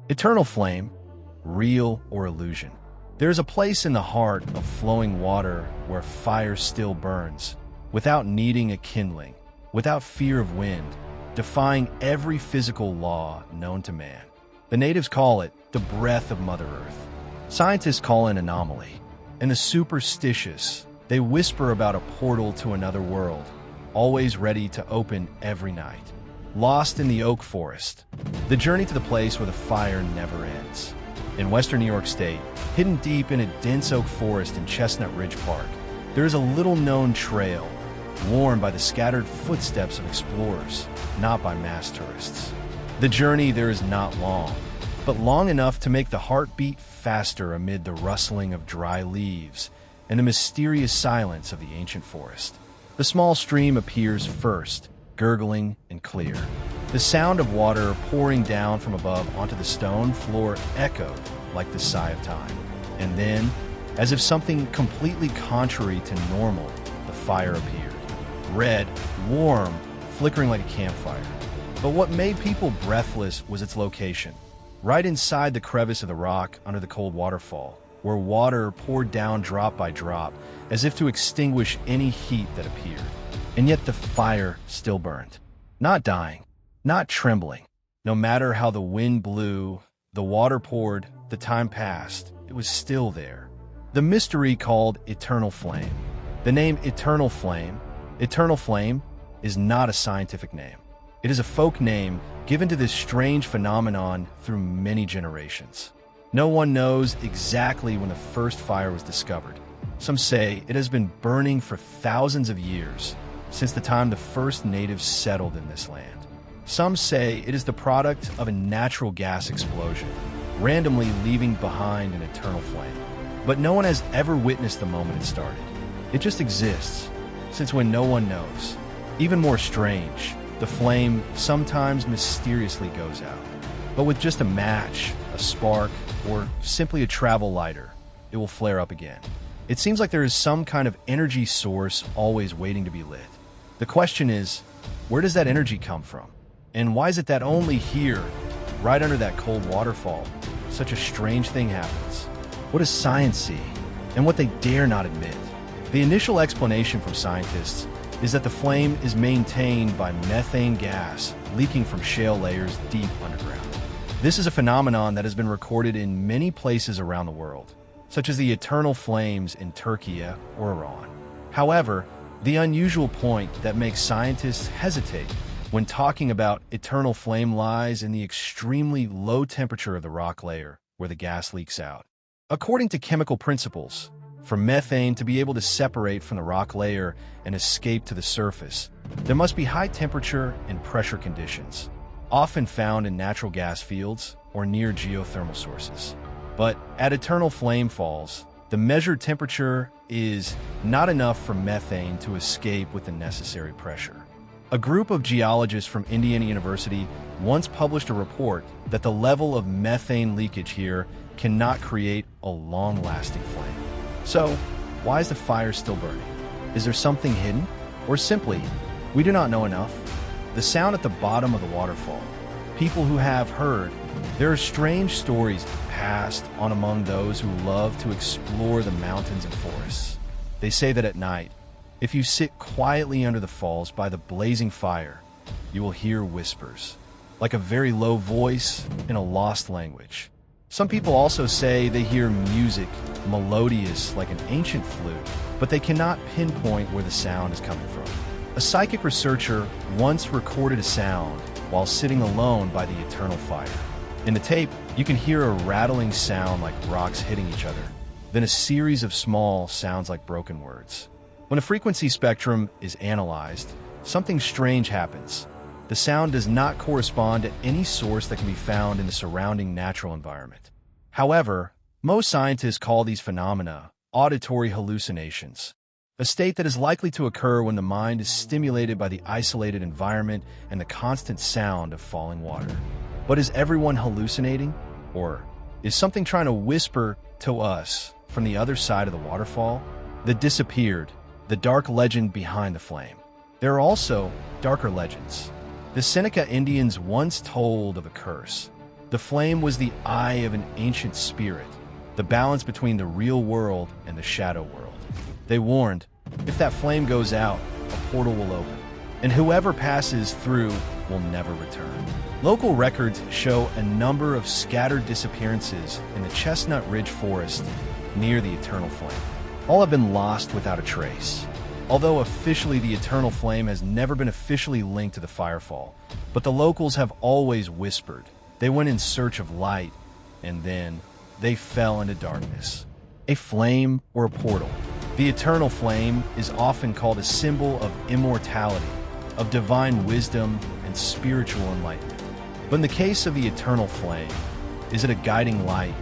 Eternal flame, real or illusion? There is a place in the heart of flowing water where fire still burns, without needing a kindling, without fear of wind, defying every physical law known to man. The natives call it the breath of Mother Earth. Scientists call it an anomaly. And the superstitious, they whisper about a portal to another world, always ready to open every night. Lost in the oak forest, the journey to the place where the fire never ends. In western New York State, hidden deep in a dense oak forest in Chestnut Ridge Park, there is a little-known trail, worn by the scattered footsteps of explorers, not by mass tourists. The journey there is not long, but long enough to make the heart beat faster amid the rustling of dry leaves and the mysterious silence of the ancient forest. The small stream appears first, gurgling and clear. The sound of water pouring down from above onto the stone floor echoed like the sigh of time. And then, as if something completely contrary to normal, the fire appeared. Red, warm, flickering like a campfire. But what made people breathless was its location. Right inside the crevice of the rock under the cold waterfall, where water poured down drop by drop, as if to extinguish any heat that appeared. And yet the fire still burned. Not dying, not trembling. No matter how the wind blew, the water poured, the time passed, it was still there. The mystery called Eternal Flame. The name Eternal Flame is not a scientific name. It is a folk name given to this strange phenomenon through many generations. No one knows exactly when the first fire was discovered. Some say it has been burning for thousands of years, since the time the first natives settled in this land. Some say it is the product of a natural gas explosion, randomly leaving behind an eternal flame. But no one has ever witnessed the moment it started. It just exists, since when no one knows. Even more strange, the flame sometimes mysteriously goes out. But with just a match, a spark, or simply a travel lighter, it will flare up again. It seems like there is some kind of energy source always waiting to be lit. The question is, where does that energy come from? And why is it that only here, right under that cold waterfall, such a strange thing happens? What does science see, and what they dare not admit? The initial explanation from scientists is that the flame is maintained by methane gas leaking from shale layers deep underground. This is a phenomenon that has been recorded in many places around the world, such as the eternal flames in Turkey or Iran. However, the unusual point that makes scientists hesitate when talking about eternal flame lies in the extremely low temperature of the rock layer where the gas leaks out. According to chemical principles, for methane to be able to separate from the rock layer and escape to the surface, there must be high temperature and pressure conditions, often found in natural gas fields or near geothermal sources. But at eternal flame falls, the measured temperature is not enough for methane to escape with the necessary pressure. A group of geologists from Indiana University once published a report that the level of methane leakage here cannot create a long-lasting flame. So, why is the fire still burning? Is there something hidden? Or simply, we do not know enough? The sound at the bottom of the waterfall. People who have heard, there are strange stories passed on among those who love to explore the mountains and forests. They say that at night, if you sit quietly under the falls by the blazing fire, you will hear whispers, like a very low voice in a lost language. Some people also say they hear music, melodious like an ancient flute, but they cannot pinpoint where the sound is coming from. A psychic researcher once recorded a sound while sitting alone by the eternal fire. In the tape, you can hear a rattling sound like rocks hitting each other, then a series of small sounds like broken words. When a frequency spectrum is analyzed, something strange happens. The sound does not correspond to any source that can be found in the surrounding natural environment. However, most scientists call these phenomena auditory hallucinations, a state that is likely to occur when the mind is stimulated by the isolated environment and the constant sound of falling water. But is everyone hallucinating? Or is something trying to whisper to us from the other side of the waterfall? The disappeared, the dark legend behind the flame. There are also darker legends. The Seneca Indians once told of a curse. The flame was the eye of an ancient spirit, the balance between the real world and the shadow world. They warned, if that flame goes out, a portal will open, and whoever passes through will never return. Local records show a number of scattered disappearances in the Chestnut Ridge forest near the Eternal Flame. All have been lost without a trace. Although officially the Eternal Flame has never been officially linked to the firefall, but the locals have always whispered. They went in search of light, and then they fell into darkness. A flame or a portal. The Eternal Flame is often called a symbol of immortality, of divine wisdom and spiritual enlightenment. But in the case of the Eternal Flame, is it a guiding light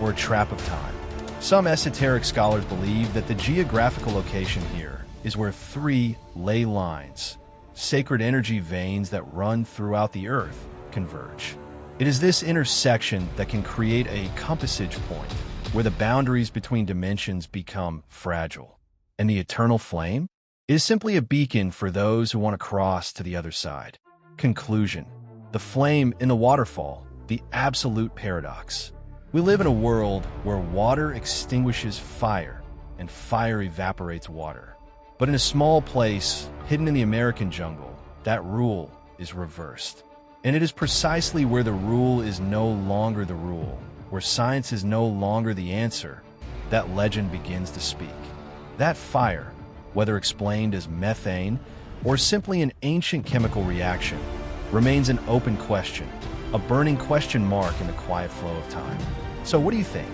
or a trap of time? Some esoteric scholars believe that the geographical location here is where three ley lines, sacred energy veins that run throughout the earth, converge. It is this intersection that can create a compassage point where the boundaries between dimensions become fragile. And the Eternal Flame is simply a beacon for those who want to cross to the other side. Conclusion. The flame in the waterfall, the absolute paradox. We live in a world where water extinguishes fire and fire evaporates water. But in a small place, hidden in the American jungle, that rule is reversed. And it is precisely where the rule is no longer the rule, where science is no longer the answer, that legend begins to speak. That fire, whether explained as methane or simply an ancient chemical reaction, remains an open question, a burning question mark in the quiet flow of time. So what do you think?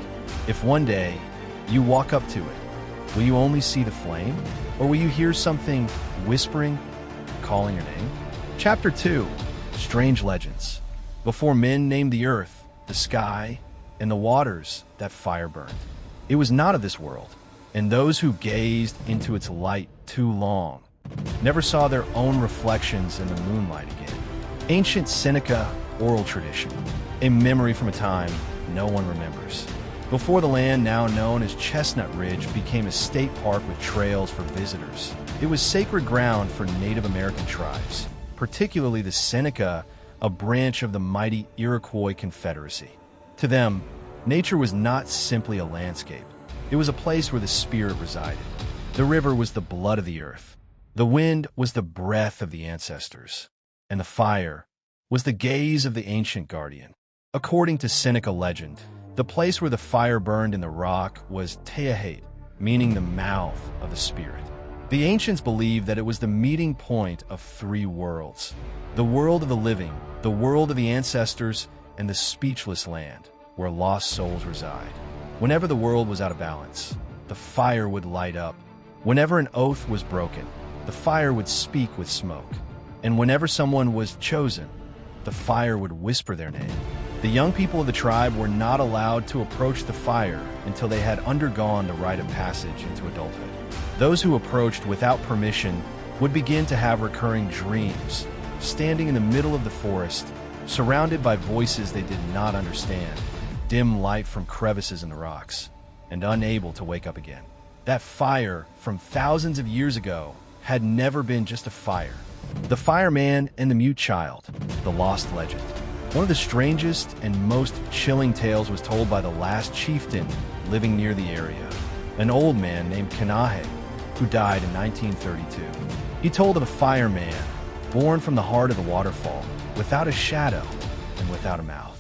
If one day you walk up to it, will you only see the flame? Or will you hear something whispering, calling your name? Chapter 2. Strange Legends. Before men named the earth, the sky, and the waters that fire burned, it was not of this world, and those who gazed into its light too long never saw their own reflections in the moonlight again. Ancient Seneca oral tradition, a memory from a time no one remembers. Before the land now known as Chestnut Ridge became a state park with trails for visitors, it was sacred ground for Native American tribes, particularly the Seneca, a branch of the mighty Iroquois Confederacy. To them, nature was not simply a landscape. It was a place where the spirit resided. The river was the blood of the earth. The wind was the breath of the ancestors. And the fire was the gaze of the ancient guardian. According to Seneca legend, the place where the fire burned in the rock was Teahat, meaning the mouth of the spirit. The ancients believed that it was the meeting point of three worlds: the world of the living, the world of the ancestors, and the speechless land where lost souls reside. Whenever the world was out of balance, the fire would light up. Whenever an oath was broken, the fire would speak with smoke. And whenever someone was chosen, the fire would whisper their name. The young people of the tribe were not allowed to approach the fire until they had undergone the rite of passage into adulthood. Those who approached without permission would begin to have recurring dreams, standing in the middle of the forest, surrounded by voices they did not understand, dim light from crevices in the rocks, and unable to wake up again. That fire from thousands of years ago had never been just a fire. The Fireman and the Mute Child, the lost legend. One of the strangest and most chilling tales was told by the last chieftain living near the area, an old man named Kanahe, who died in 1932. He told of a fireman born from the heart of the waterfall, without a shadow and without a mouth.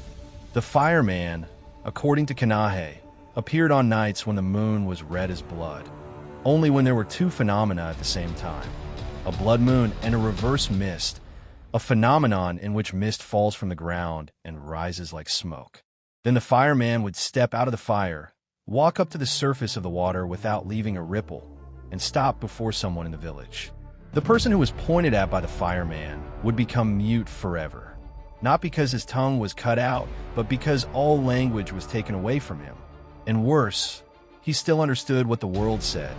The fireman, according to Kanahe, appeared on nights when the moon was red as blood, only when there were two phenomena at the same time: a blood moon and a reverse mist, a phenomenon in which mist falls from the ground and rises like smoke. Then the fireman would step out of the fire, walk up to the surface of the water without leaving a ripple, and stop before someone in the village. The person who was pointed at by the fireman would become mute forever, not because his tongue was cut out, but because all language was taken away from him. And worse, he still understood what the world said,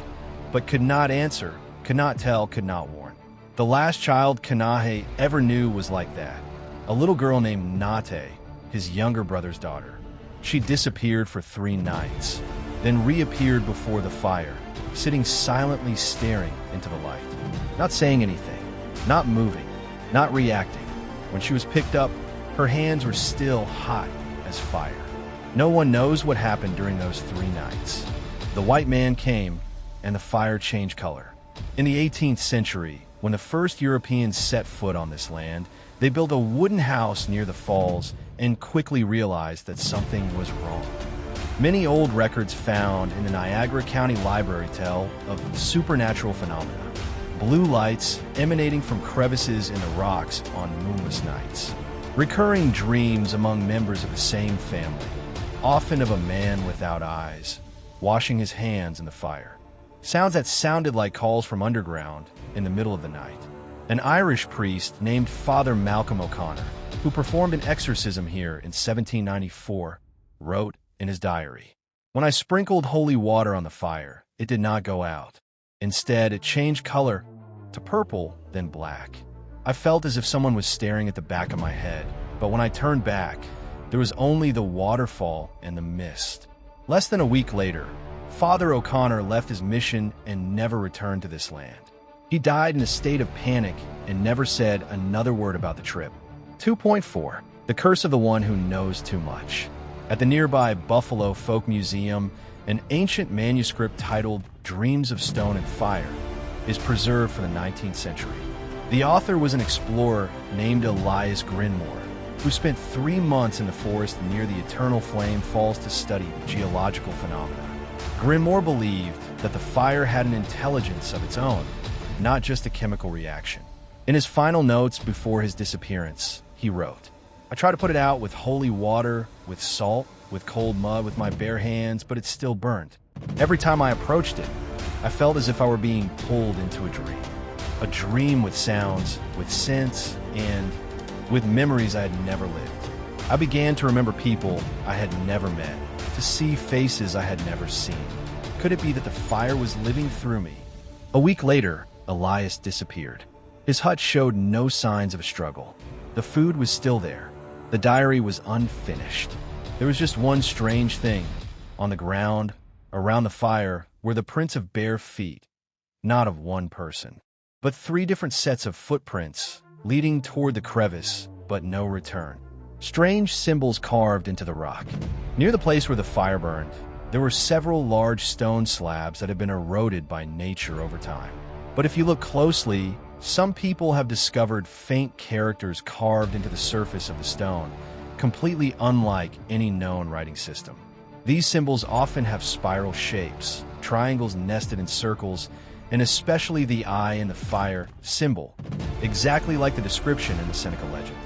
but could not answer, could not tell, could not warn. The last child Kanahe ever knew was like that, a little girl named Nate, his younger brother's daughter. She disappeared for 3 nights, then reappeared before the fire, sitting silently staring into the light, not saying anything, not moving, not reacting. When she was picked up, her hands were still hot as fire. No one knows what happened during those 3 nights. The white man came, and the fire changed color. In the 18th century, when the first Europeans set foot on this land, they built a wooden house near the falls and quickly realized that something was wrong. Many old records found in the Niagara County Library tell of supernatural phenomena. Blue lights emanating from crevices in the rocks on moonless nights. Recurring dreams among members of the same family, often of a man without eyes, washing his hands in the fire. Sounds that sounded like calls from underground in the middle of the night. An Irish priest named Father Malcolm O'Connor, who performed an exorcism here in 1794, wrote in his diary, "When I sprinkled holy water on the fire, it did not go out. Instead, it changed color to purple, then black. I felt as if someone was staring at the back of my head, but when I turned back, there was only the waterfall and the mist." Less than a week later, Father O'Connor left his mission and never returned to this land. He died in a state of panic and never said another word about the trip. 2.4. The Curse of the One Who Knows Too Much. At the nearby Buffalo Folk Museum, an ancient manuscript titled Dreams of Stone and Fire is preserved from the 19th century. The author was an explorer named Elias Grinmore, who spent 3 months in the forest near the Eternal Flame Falls to study geological phenomena. Grinmore believed that the fire had an intelligence of its own, not just a chemical reaction. In his final notes before his disappearance, he wrote, "I try to put it out with holy water, with salt, with cold mud, with my bare hands, but it still burned. Every time I approached it, I felt as if I were being pulled into a dream with sounds, with scents, and with memories I had never lived. I began to remember people I had never met, to see faces I had never seen. Could it be that the fire was living through me?" A week later, Elias disappeared. His hut showed no signs of a struggle. The food was still there. The diary was unfinished. There was just one strange thing. On the ground, around the fire, were the prints of bare feet, not of one person, but 3 different sets of footprints leading toward the crevice, but no return. Strange symbols carved into the rock. Near the place where the fire burned, there were several large stone slabs that had been eroded by nature over time. But if you look closely, some people have discovered faint characters carved into the surface of the stone, completely unlike any known writing system. These symbols often have spiral shapes, triangles nested in circles, and especially the eye in the fire symbol, exactly like the description in the Seneca legend.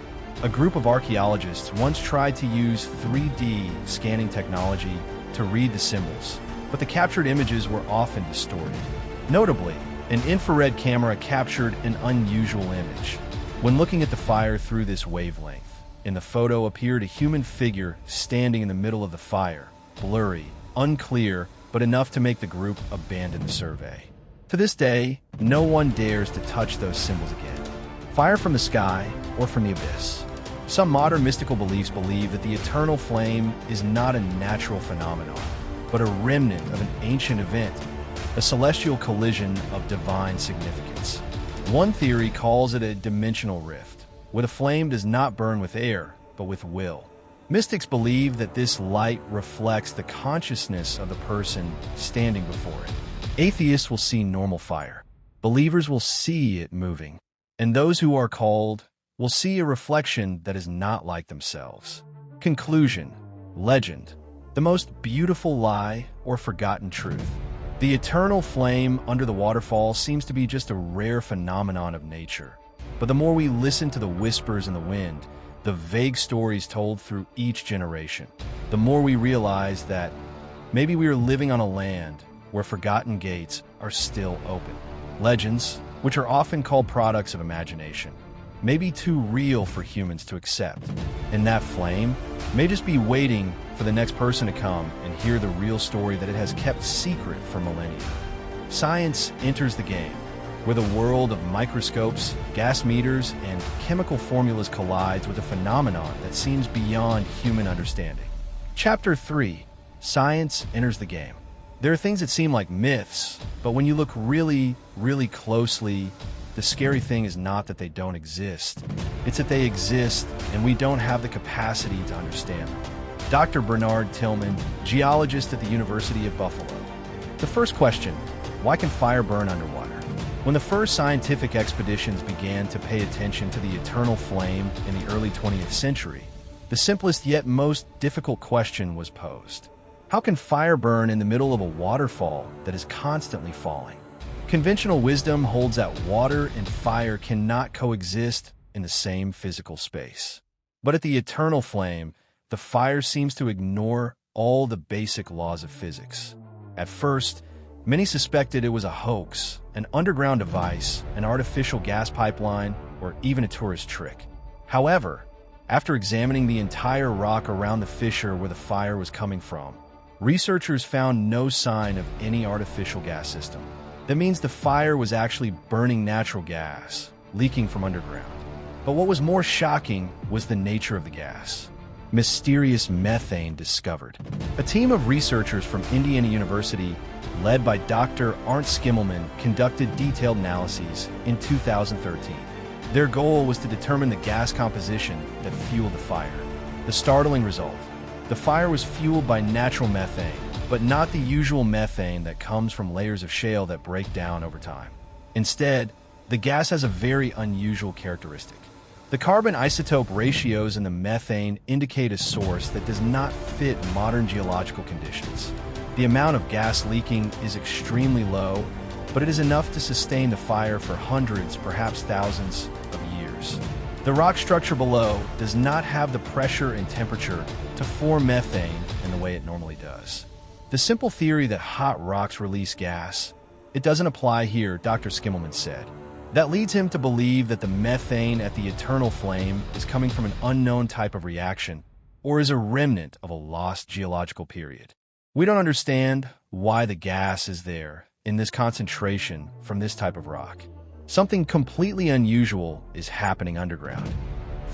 A group of archaeologists once tried to use 3D scanning technology to read the symbols, but the captured images were often distorted. Notably, an infrared camera captured an unusual image. When looking at the fire through this wavelength, in the photo appeared a human figure standing in the middle of the fire, blurry, unclear, but enough to make the group abandon the survey. To this day, no one dares to touch those symbols again. Fire from the sky or from the abyss. Some modern mystical beliefs believe that the eternal flame is not a natural phenomenon, but a remnant of an ancient event, a celestial collision of divine significance. One theory calls it a dimensional rift, where the flame does not burn with air, but with will. Mystics believe that this light reflects the consciousness of the person standing before it. Atheists will see normal fire. Believers will see it moving. And those who are called will see a reflection that is not like themselves. Conclusion. Legend. The most beautiful lie or forgotten truth. The eternal flame under the waterfall seems to be just a rare phenomenon of nature. But the more we listen to the whispers in the wind, the vague stories told through each generation, the more we realize that maybe we are living on a land where forgotten gates are still open. Legends, which are often called products of imagination, may be too real for humans to accept, and that flame may just be waiting for the next person to come and hear the real story that it has kept secret for millennia. Science enters the game, where the world of microscopes, gas meters, and chemical formulas collides with a phenomenon that seems beyond human understanding. Chapter 3. Science enters the game. There are things that seem like myths, but when you look really, really closely, the scary thing is not that they don't exist. It's that they exist and we don't have the capacity to understand them. Dr. Bernard Tillman, geologist at the University of Buffalo. The first question, why can fire burn underwater? When the first scientific expeditions began to pay attention to the eternal flame in the early 20th century, the simplest yet most difficult question was posed. How can fire burn in the middle of a waterfall that is constantly falling? Conventional wisdom holds that water and fire cannot coexist in the same physical space. But at the eternal flame, the fire seems to ignore all the basic laws of physics. At first, many suspected it was a hoax, an underground device, an artificial gas pipeline, or even a tourist trick. However, after examining the entire rock around the fissure where the fire was coming from, researchers found no sign of any artificial gas system. That means the fire was actually burning natural gas, leaking from underground. But what was more shocking was the nature of the gas. Mysterious methane discovered. A team of researchers from Indiana University, led by Dr. Arndt Skimmelman, conducted detailed analyses in 2013. Their goal was to determine the gas composition that fueled the fire. The startling result: the fire was fueled by natural methane, but not the usual methane that comes from layers of shale that break down over time. Instead, the gas has a very unusual characteristic. The carbon isotope ratios in the methane indicate a source that does not fit modern geological conditions. The amount of gas leaking is extremely low, but it is enough to sustain the fire for hundreds, perhaps thousands of years. The rock structure below does not have the pressure and temperature to form methane in the way it normally does. The simple theory that hot rocks release gas, it doesn't apply here, Dr. Skimmelman said. That leads him to believe that the methane at the eternal flame is coming from an unknown type of reaction, or is a remnant of a lost geological period. We don't understand why the gas is there in this concentration from this type of rock. Something completely unusual is happening underground.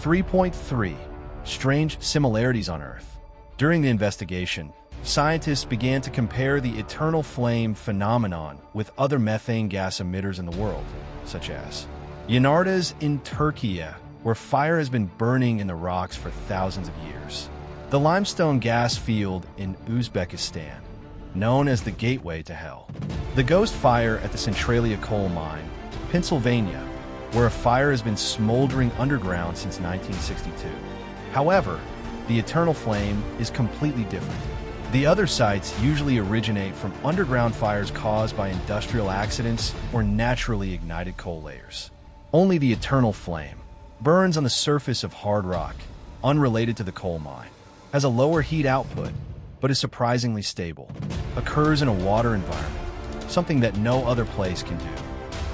3.3 Strange similarities on Earth. During the investigation, scientists began to compare the eternal flame phenomenon with other methane gas emitters in the world, such as Yanardağ in Turkey, where fire has been burning in the rocks for thousands of years. The limestone gas field in Uzbekistan, known as the Gateway to Hell. The ghost fire at the Centralia coal mine, Pennsylvania, where a fire has been smoldering underground since 1962. However, the eternal flame is completely different. The other sites usually originate from underground fires caused by industrial accidents or naturally ignited coal layers. Only the eternal flame burns on the surface of hard rock, unrelated to the coal mine, has a lower heat output, but is surprisingly stable, occurs in a water environment, something that no other place can do.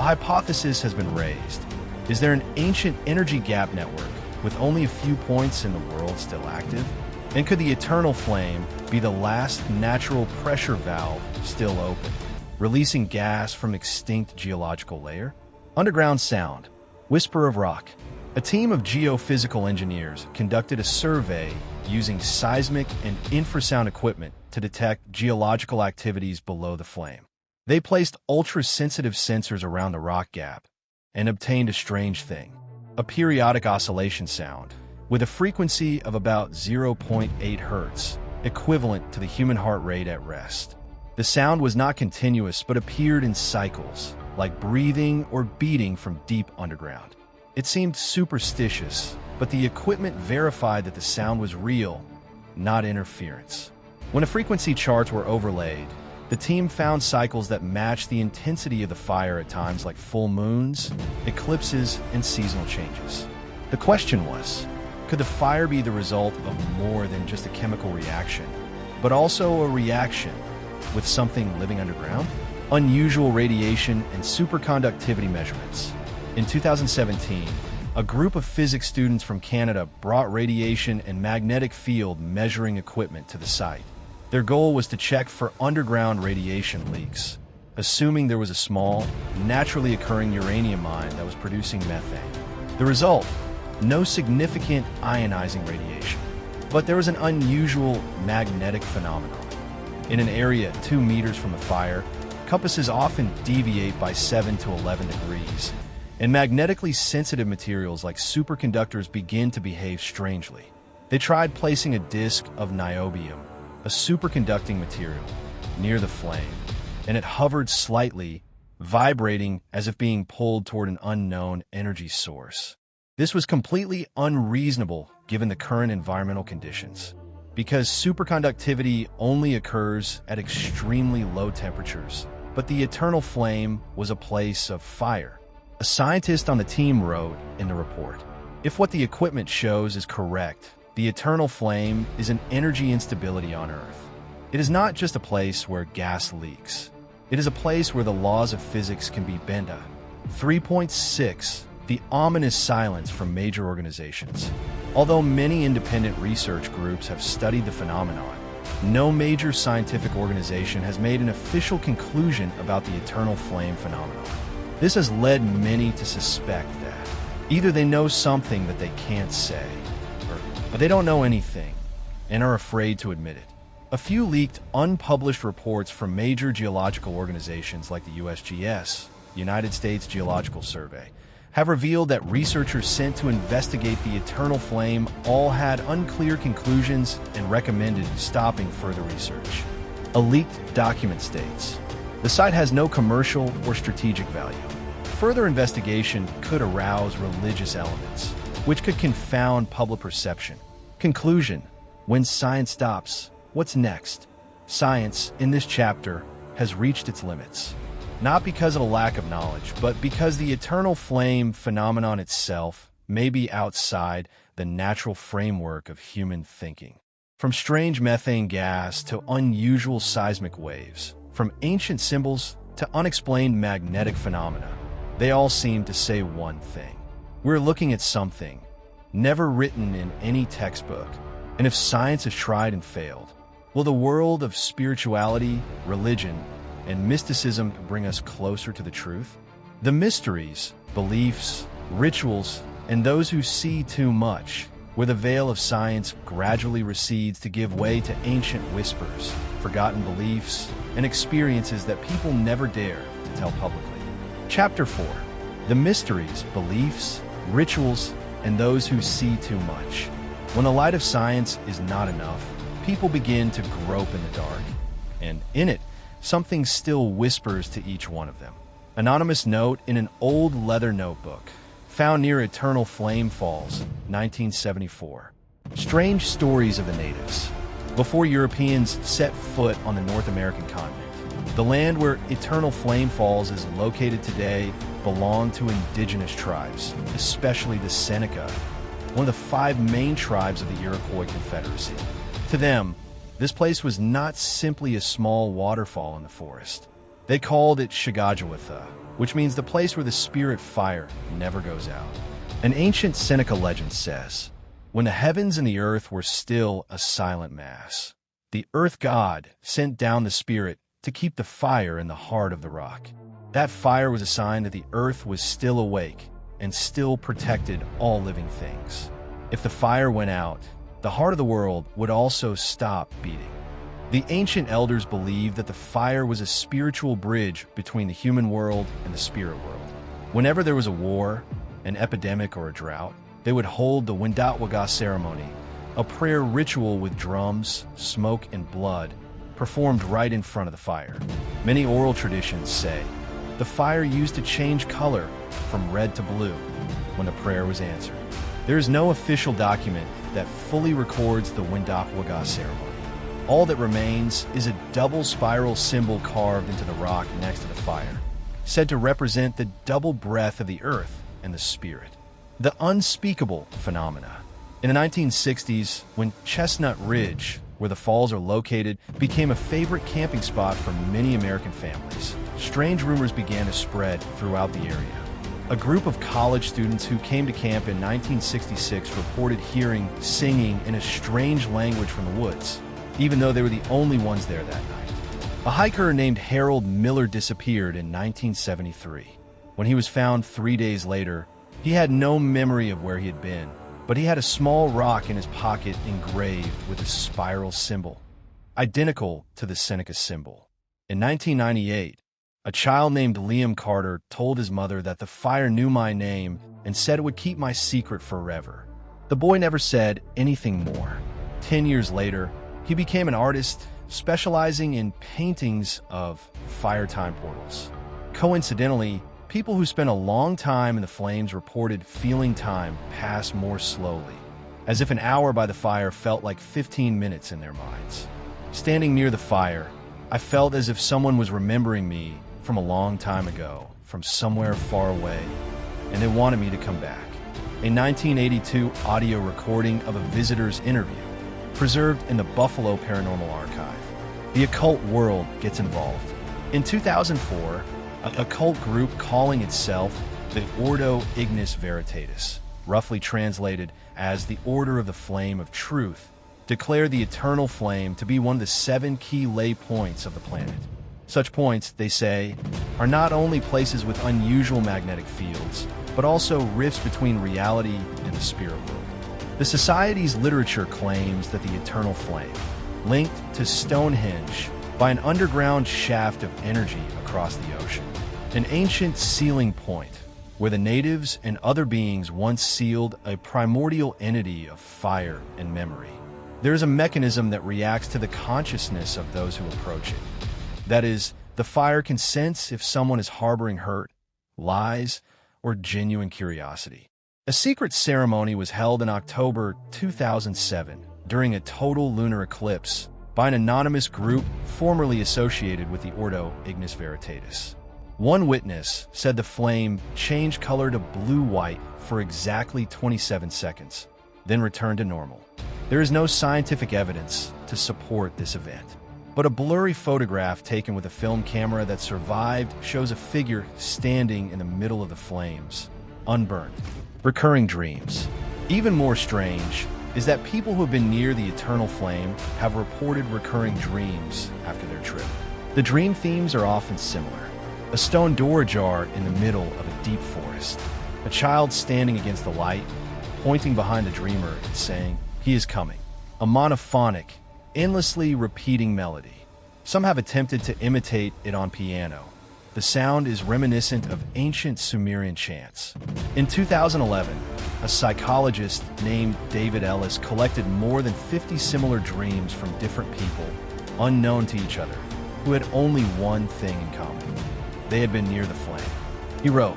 A hypothesis has been raised. Is there an ancient energy gap network with only a few points in the world still active? And could the eternal flame be the last natural pressure valve still open, releasing gas from extinct geological layer? Underground sound, whisper of rock. A team of geophysical engineers conducted a survey using seismic and infrasound equipment to detect geological activities below the flame. They placed ultra-sensitive sensors around the rock gap and obtained a strange thing, a periodic oscillation sound with a frequency of about 0.8 hertz, equivalent to the human heart rate at rest. The sound was not continuous but appeared in cycles, like breathing or beating from deep underground. It seemed superstitious, but the equipment verified that the sound was real, not interference. When the frequency charts were overlaid, the team found cycles that matched the intensity of the fire at times like full moons, eclipses, and seasonal changes. The question was, could the fire be the result of more than just a chemical reaction, but also a reaction with something living underground? Unusual radiation and superconductivity measurements. In 2017, a group of physics students from Canada brought radiation and magnetic field measuring equipment to the site. Their goal was to check for underground radiation leaks, assuming there was a small, naturally occurring uranium mine that was producing methane. The result: no significant ionizing radiation. But there was an unusual magnetic phenomenon. In an area 2 meters from the fire, compasses often deviate by 7 to 11 degrees, and magnetically sensitive materials like superconductors begin to behave strangely. They tried placing a disc of niobium, a superconducting material, near the flame, and it hovered slightly, vibrating as if being pulled toward an unknown energy source. This was completely unreasonable given the current environmental conditions, because superconductivity only occurs at extremely low temperatures. But the eternal flame was a place of fire. A scientist on the team wrote in the report, "If what the equipment shows is correct, the eternal flame is an energy instability on Earth. It is not just a place where gas leaks. It is a place where the laws of physics can be bent." 3.6. The ominous silence from major organizations. Although many independent research groups have studied the phenomenon, no major scientific organization has made an official conclusion about the eternal flame phenomenon. This has led many to suspect that either they know something that they can't say, or they don't know anything and are afraid to admit it. A few leaked, unpublished reports from major geological organizations like the USGS, United States Geological Survey, have revealed that researchers sent to investigate the eternal flame all had unclear conclusions and recommended stopping further research. A leaked document states, "The site has no commercial or strategic value. Further investigation could arouse religious elements, which could confound public perception." Conclusion: when science stops, what's next? Science, in this chapter, has reached its limits. Not because of a lack of knowledge, but because the eternal flame phenomenon itself may be outside the natural framework of human thinking. From strange methane gas to unusual seismic waves, from ancient symbols to unexplained magnetic phenomena, they all seem to say one thing. We're looking at something never written in any textbook, and if science has tried and failed, will the world of spirituality, religion, and mysticism bring us closer to the truth? The mysteries, beliefs, rituals, and those who see too much, where the veil of science gradually recedes to give way to ancient whispers, forgotten beliefs, and experiences that people never dare to tell publicly. Chapter 4. The mysteries, beliefs, rituals, and those who see too much. When the light of science is not enough, people begin to grope in the dark, and in it, something still whispers to each one of them. Anonymous note in an old leather notebook, found near Eternal Flame Falls, 1974. Strange stories of the natives. Before Europeans set foot on the North American continent, the land where Eternal Flame Falls is located today belonged to indigenous tribes, especially the Seneca, one of the 5 main tribes of the Iroquois Confederacy. To them, this place was not simply a small waterfall in the forest. They called it Shigajawatha, which means the place where the spirit fire never goes out. An ancient Seneca legend says, when the heavens and the earth were still a silent mass, the earth god sent down the spirit to keep the fire in the heart of the rock. That fire was a sign that the earth was still awake and still protected all living things. If the fire went out, the heart of the world would also stop beating. The ancient elders believed that the fire was a spiritual bridge between the human world and the spirit world. Whenever there was a war, an epidemic, or a drought, they would hold the Windatwaga ceremony, a prayer ritual with drums, smoke, and blood, performed right in front of the fire. Many oral traditions say the fire used to change color from red to blue when a prayer was answered. There is no official document that fully records the Windatwaga ceremony. All that remains is a double spiral symbol carved into the rock next to the fire, said to represent the double breath of the earth and the spirit. The unspeakable phenomena. In the 1960s, when Chestnut Ridge, where the falls are located, became a favorite camping spot for many American families, strange rumors began to spread throughout the area. A group of college students who came to camp in 1966 reported hearing singing in a strange language from the woods, even though they were the only ones there that night. A hiker named Harold Miller disappeared in 1973. When he was found 3 days later, he had no memory of where he had been, but he had a small rock in his pocket engraved with a spiral symbol, identical to the Seneca symbol. In 1998, a child named Liam Carter told his mother that the fire knew my name and said it would keep my secret forever. The boy never said anything more. 10 years later, he became an artist specializing in paintings of fire time portals. Coincidentally, people who spent a long time in the flames reported feeling time pass more slowly, as if an hour by the fire felt like 15 minutes in their minds. Standing near the fire, I felt as if someone was remembering me from a long time ago, from somewhere far away, and they wanted me to come back. A 1982 audio recording of a visitor's interview, preserved in the Buffalo Paranormal Archive. The occult world gets involved. In 2004, a cult group calling itself the Ordo Ignis Veritatis, roughly translated as the Order of the Flame of Truth, declared the eternal flame to be one of the 7 key lay points of the planet. Such points, they say, are not only places with unusual magnetic fields, but also rifts between reality and the spirit world. The Society's literature claims that the eternal flame, linked to Stonehenge by an underground shaft of energy across the ocean, an ancient sealing point where the natives and other beings once sealed a primordial entity of fire and memory. There is a mechanism that reacts to the consciousness of those who approach it. That is, the fire can sense if someone is harboring hurt, lies, or genuine curiosity. A secret ceremony was held in October 2007 during a total lunar eclipse by an anonymous group formerly associated with the Ordo Ignis Veritatis. One witness said the flame changed color to blue-white for exactly 27 seconds, then returned to normal. There is no scientific evidence to support this event, but a blurry photograph taken with a film camera that survived shows a figure standing in the middle of the flames, unburned. Recurring dreams. Even more strange is that people who have been near the eternal flame have reported recurring dreams after their trip. The dream themes are often similar. A stone door ajar in the middle of a deep forest. A child standing against the light, pointing behind the dreamer and saying, "He is coming." A monophonic, endlessly repeating melody. Some have attempted to imitate it on piano. The sound is reminiscent of ancient Sumerian chants. In 2011, a psychologist named David Ellis collected more than 50 similar dreams from different people, unknown to each other, who had only one thing in common. They had been near the flame. He wrote,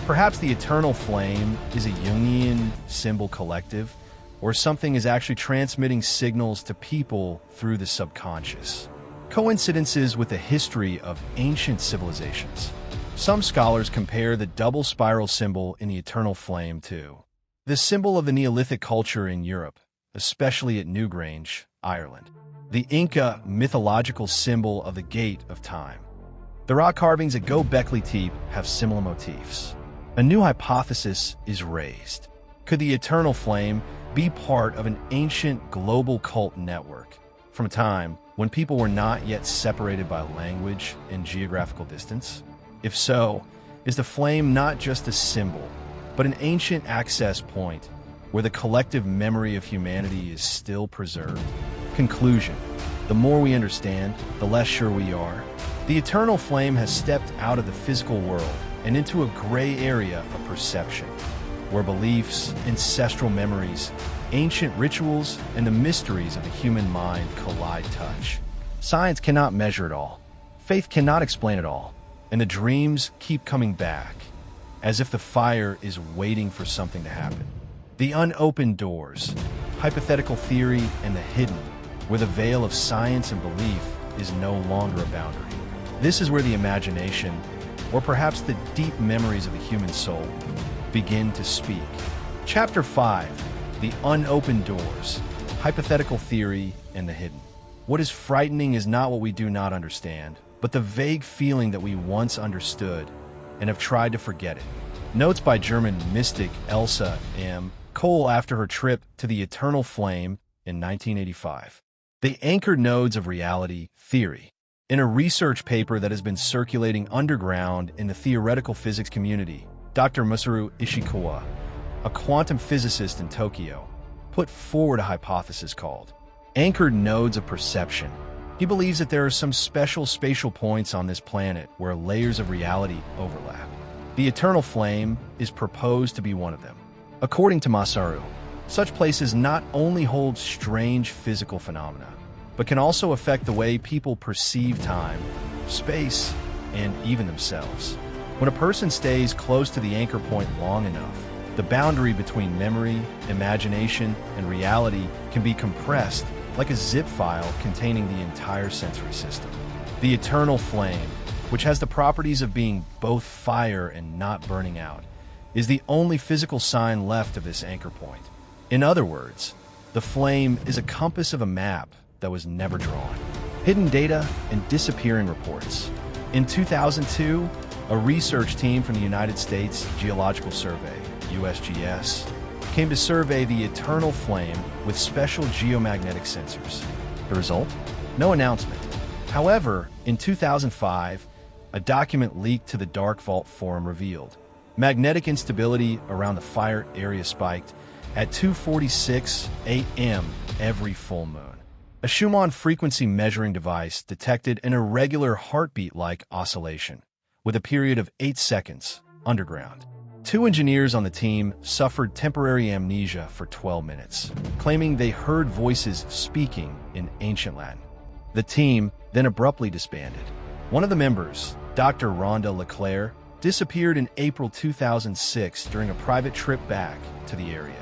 "Perhaps the eternal flame is a Jungian symbol collective, or something is actually transmitting signals to people through the subconscious." Coincidences with the history of ancient civilizations. Some scholars compare the double spiral symbol in the eternal flame to the symbol of the Neolithic culture in Europe, especially at Newgrange, Ireland, the Inca mythological symbol of the gate of time. The rock carvings at Göbekli Tepe have similar motifs. A new hypothesis is raised. Could the eternal flame be part of an ancient global cult network from a time when people were not yet separated by language and geographical distance? If so, is the flame not just a symbol, but an ancient access point where the collective memory of humanity is still preserved? Conclusion: the more we understand, the less sure we are. The eternal flame has stepped out of the physical world and into a gray area of perception, where beliefs, ancestral memories, ancient rituals, and the mysteries of the human mind collide. Science cannot measure it all. Faith cannot explain it all. And the dreams keep coming back, as if the fire is waiting for something to happen. The unopened doors, hypothetical theory, and the hidden, where the veil of science and belief is no longer a boundary. This is where the imagination, or perhaps the deep memories of the human soul, begin to speak. Chapter 5. The Unopened Doors, Hypothetical Theory, and the Hidden. What is frightening is not what we do not understand, but the vague feeling that we once understood and have tried to forget it. Notes by German mystic Elsa M. Cole after her trip to the Eternal Flame in 1985. The Anchored Nodes of Reality Theory. In a research paper that has been circulating underground in the theoretical physics community, Dr. Masaru Ishikawa, a quantum physicist in Tokyo, put forward a hypothesis called anchored nodes of perception. He believes that there are some special spatial points on this planet where layers of reality overlap. The eternal flame is proposed to be one of them. According to Masaru, Such places not only hold strange physical phenomena, but can also affect the way people perceive time, space, and even themselves. When a person stays close to the anchor point long enough, the boundary between memory, imagination, and reality can be compressed like a zip file containing the entire sensory system. The eternal flame, which has the properties of being both fire and not burning out, is the only physical sign left of this anchor point. In other words, the flame is a compass of a map that was never drawn. Hidden data and disappearing reports. In 2002, a research team from the United States Geological Survey, USGS, came to survey the eternal flame with special geomagnetic sensors. The result? No announcement. However, in 2005, a document leaked to the Dark Vault Forum revealed magnetic instability around the fire area spiked at 2:46 a.m. every full moon. A Schumann frequency measuring device detected an irregular heartbeat-like oscillation, with a period of 8 seconds, underground. 2 engineers on the team suffered temporary amnesia for 12 minutes, claiming they heard voices speaking in ancient Latin. The team then abruptly disbanded. One of the members, Dr. Rhonda LeClaire, disappeared in April 2006 during a private trip back to the area.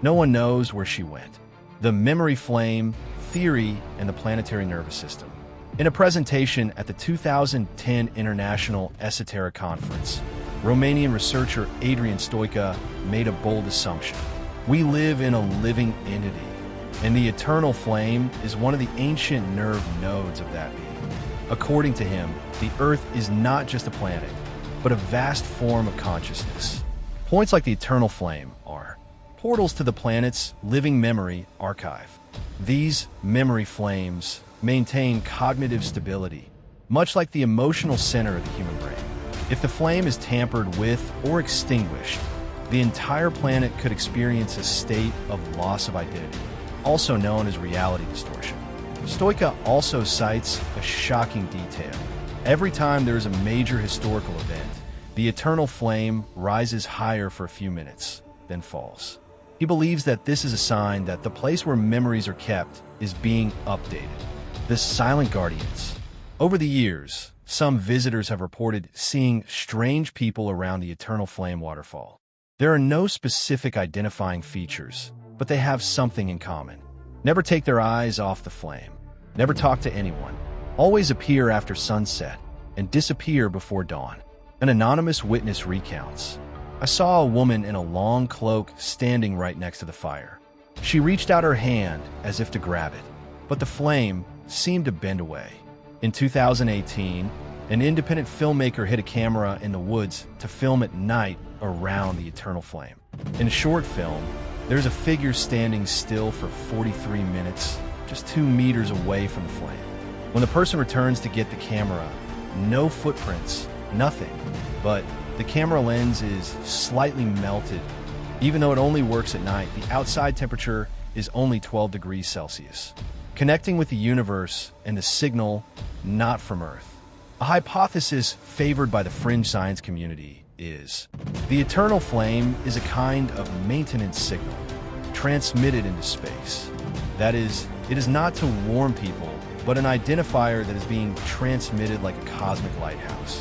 No one knows where she went. The memory flame, theory, and the planetary nervous system. In a presentation at the 2010 International Esoteric Conference, Romanian researcher Adrian Stoica made a bold assumption. We live in a living entity, and the eternal flame is one of the ancient nerve nodes of that being. According to him, the Earth is not just a planet, but a vast form of consciousness. Points like the eternal flame are portals to the planet's living memory archive. These memory flames maintain cognitive stability, much like the emotional center of the human brain. If the flame is tampered with or extinguished, the entire planet could experience a state of loss of identity, also known as reality distortion. Stoica also cites a shocking detail. Every time there is a major historical event, the eternal flame rises higher for a few minutes, then falls. He believes that this is a sign that the place where memories are kept is being updated. The silent guardians. Over the years, some visitors have reported seeing strange people around the Eternal Flame Waterfall. There are no specific identifying features, but they have something in common. Never take their eyes off the flame. Never talk to anyone. Always appear after sunset and disappear before dawn. An anonymous witness recounts, I saw a woman in a long cloak standing right next to the fire. She reached out her hand as if to grab it, but the flame seemed to bend away. In 2018, an independent filmmaker hid a camera in the woods to film at night around the eternal flame. In a short film, there's a figure standing still for 43 minutes, just 2 meters away from the flame. When the person returns to get the camera, no footprints, nothing, but the camera lens is slightly melted. Even though it only works at night, the outside temperature is only 12 degrees Celsius. Connecting with the universe and the signal not from Earth. A hypothesis favored by the fringe science community is the eternal flame is a kind of maintenance signal transmitted into space. That is, it is not to warn people, but an identifier that is being transmitted like a cosmic lighthouse.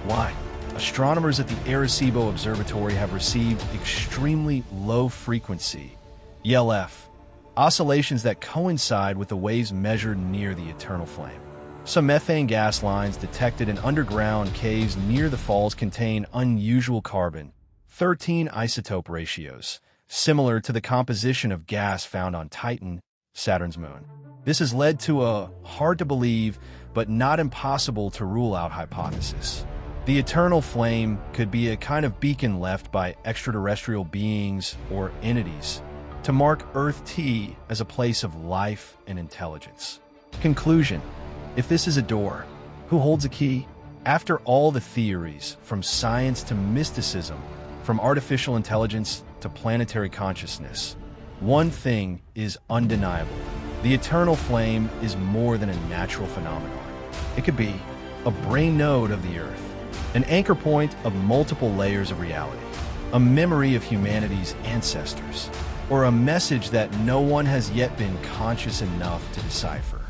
Why? Astronomers at the Arecibo Observatory have received extremely low frequency, ELF, oscillations that coincide with the waves measured near the eternal flame. Some methane gas lines detected in underground caves near the falls contain unusual carbon-13 isotope ratios, similar to the composition of gas found on Titan, Saturn's moon. This has led to a hard-to-believe but not impossible to rule out hypothesis. The eternal flame could be a kind of beacon left by extraterrestrial beings or entities to mark Earth T as a place of life and intelligence. Conclusion: if this is a door, who holds a key? After all the theories, from science to mysticism, from artificial intelligence to planetary consciousness, one thing is undeniable. The eternal flame is more than a natural phenomenon. It could be a brain node of the Earth, an anchor point of multiple layers of reality, a memory of humanity's ancestors, or a message that no one has yet been conscious enough to decipher.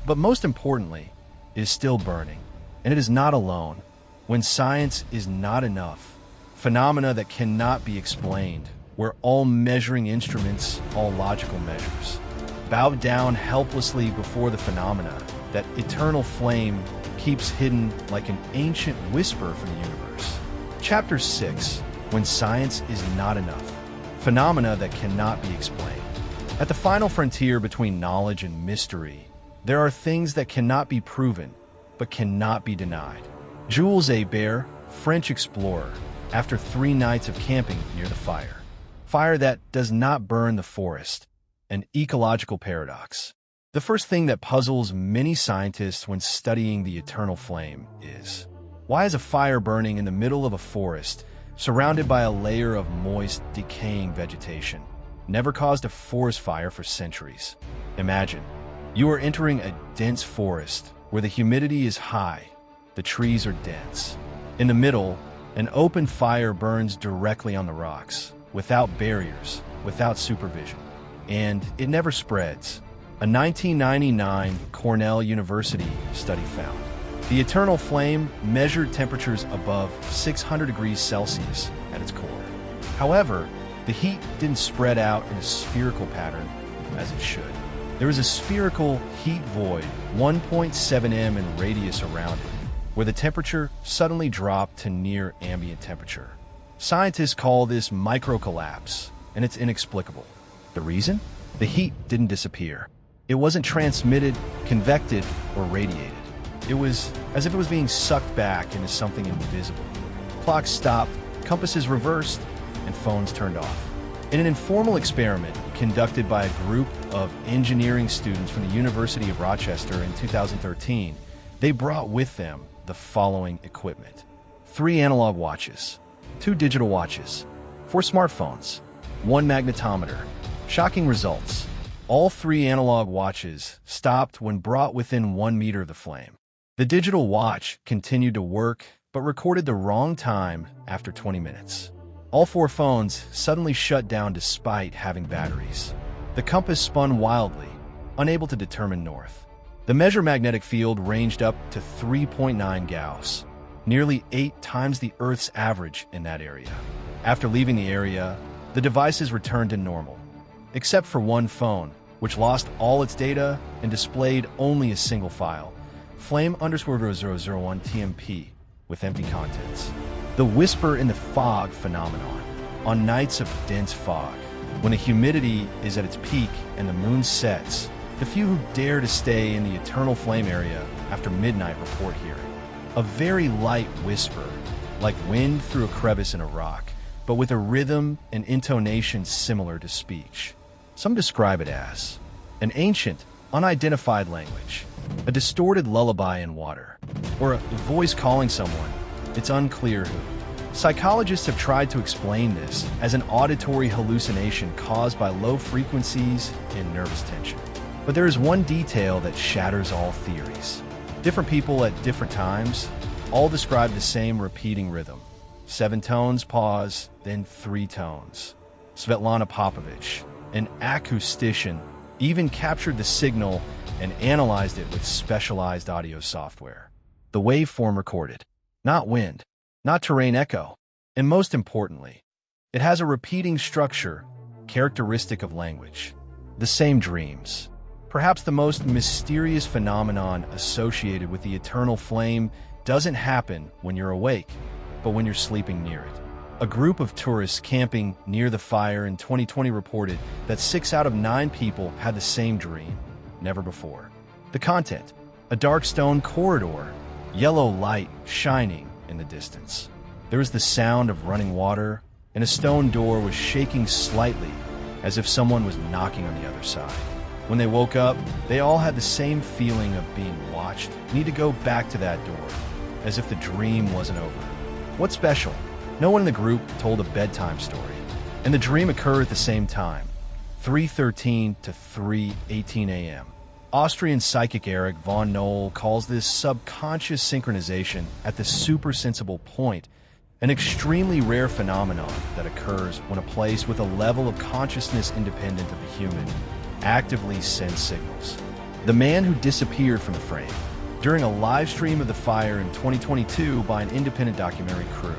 But most importantly, it is still burning, and it is not alone. When science is not enough, phenomena that cannot be explained, where all measuring instruments, all logical measures, bow down helplessly before the phenomena, that eternal flame keeps hidden like an ancient whisper from the universe. Chapter 6, When Science is Not Enough, Phenomena that Cannot Be Explained. At the final frontier between knowledge and mystery, there are things that cannot be proven, but cannot be denied. Jules Hébert, French explorer, after 3 nights of camping near the fire. Fire that does not burn the forest, an ecological paradox. The first thing that puzzles many scientists when studying the eternal flame is, why is a fire burning in the middle of a forest, surrounded by a layer of moist, decaying vegetation, never caused a forest fire for centuries? Imagine, you are entering a dense forest where the humidity is high, the trees are dense. In the middle, an open fire burns directly on the rocks, without barriers, without supervision. And it never spreads. A 1999 Cornell University study found the eternal flame measured temperatures above 600 degrees Celsius at its core. However, the heat didn't spread out in a spherical pattern as it should. There was a spherical heat void 1.7 m in radius around it, where the temperature suddenly dropped to near ambient temperature. Scientists call this microcollapse, and it's inexplicable. The reason? The heat didn't disappear. It wasn't transmitted, convected, or radiated. It was as if it was being sucked back into something invisible. Clocks stopped, compasses reversed, and phones turned off. In an informal experiment conducted by a group of engineering students from the University of Rochester in 2013, they brought with them the following equipment: 3 analog watches, 2 digital watches, 4 smartphones, 1 magnetometer. Shocking results. All 3 analog watches stopped when brought within 1 meter of the flame. The digital watch continued to work, but recorded the wrong time after 20 minutes. All 4 phones suddenly shut down despite having batteries. The compass spun wildly, unable to determine north. The measured magnetic field ranged up to 3.9 Gauss, nearly 8 times the Earth's average in that area. After leaving the area, the devices returned to normal, except for 1 phone, which lost all its data and displayed only a single file, flame_0001 TMP, with empty contents. The whisper in the fog phenomenon. On nights of dense fog, when the humidity is at its peak and the moon sets, the few who dare to stay in the eternal flame area after midnight report hearing a very light whisper, like wind through a crevice in a rock, but with a rhythm and intonation similar to speech. Some describe it as an ancient, unidentified language, a distorted lullaby in water, or a voice calling someone. It's unclear who. Psychologists have tried to explain this as an auditory hallucination caused by low frequencies and nervous tension. But there is one detail that shatters all theories. Different people at different times all describe the same repeating rhythm. 7 tones, pause, then 3 tones. Svetlana Popovich, an acoustician, even captured the signal and analyzed it with specialized audio software. The waveform recorded. Not wind, not terrain echo, and most importantly, it has a repeating structure characteristic of language. The same dreams. Perhaps the most mysterious phenomenon associated with the eternal flame doesn't happen when you're awake, but when you're sleeping near it. A group of tourists camping near the fire in 2020 reported that 6 out of 9 people had the same dream, never before. The content: a dark stone corridor, yellow light shining in the distance. There was the sound of running water, and a stone door was shaking slightly as if someone was knocking on the other side. When they woke up, they all had the same feeling of being watched, need to go back to that door, as if the dream wasn't over. What's special? No one in the group told a bedtime story, and the dream occurred at the same time, 3:13 to 3:18 a.m. Austrian psychic Erich von Knoll calls this subconscious synchronization at the supersensible point an extremely rare phenomenon that occurs when a place with a level of consciousness independent of the human actively sends signals. The man who disappeared from the frame during a live stream of the fire in 2022 by an independent documentary crew.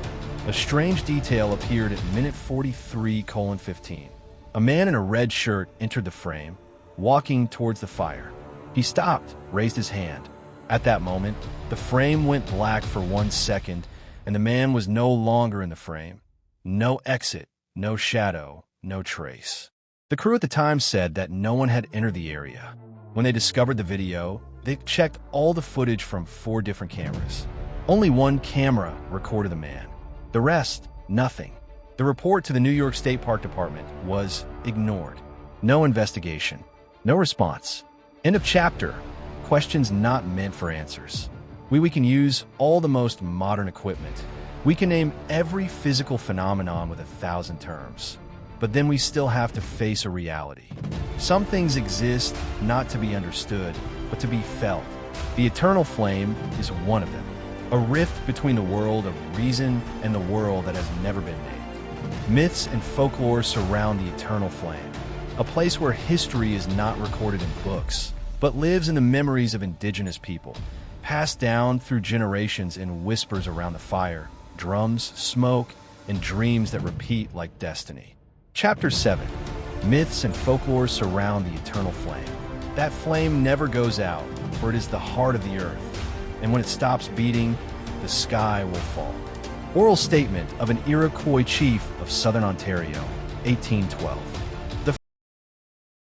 A strange detail appeared at minute 43:15. A man in a red shirt entered the frame, walking towards the fire. He stopped, raised his hand. At that moment, the frame went black for 1 second, and the man was no longer in the frame. No exit, no shadow, no trace. The crew at the time said that no one had entered the area. When they discovered the video, they checked all the footage from 4 different cameras. Only one camera recorded the man. The rest, nothing. The report to the New York State Park Department was ignored. No investigation. No response. End of chapter. Questions not meant for answers. We can use all the most modern equipment. We can name every physical phenomenon with 1,000 terms. But then we still have to face a reality. Some things exist not to be understood, but to be felt. The eternal flame is one of them. A rift between the world of reason and the world that has never been named. Myths and folklore surround the eternal flame, a place where history is not recorded in books, but lives in the memories of indigenous people, passed down through generations in whispers around the fire, drums, smoke, and dreams that repeat like destiny. Chapter 7. Myths and folklore surround the eternal flame. That flame never goes out, for it is the heart of the earth, and when it stops beating, the sky will fall. Oral statement of an Iroquois chief of southern Ontario, 1812.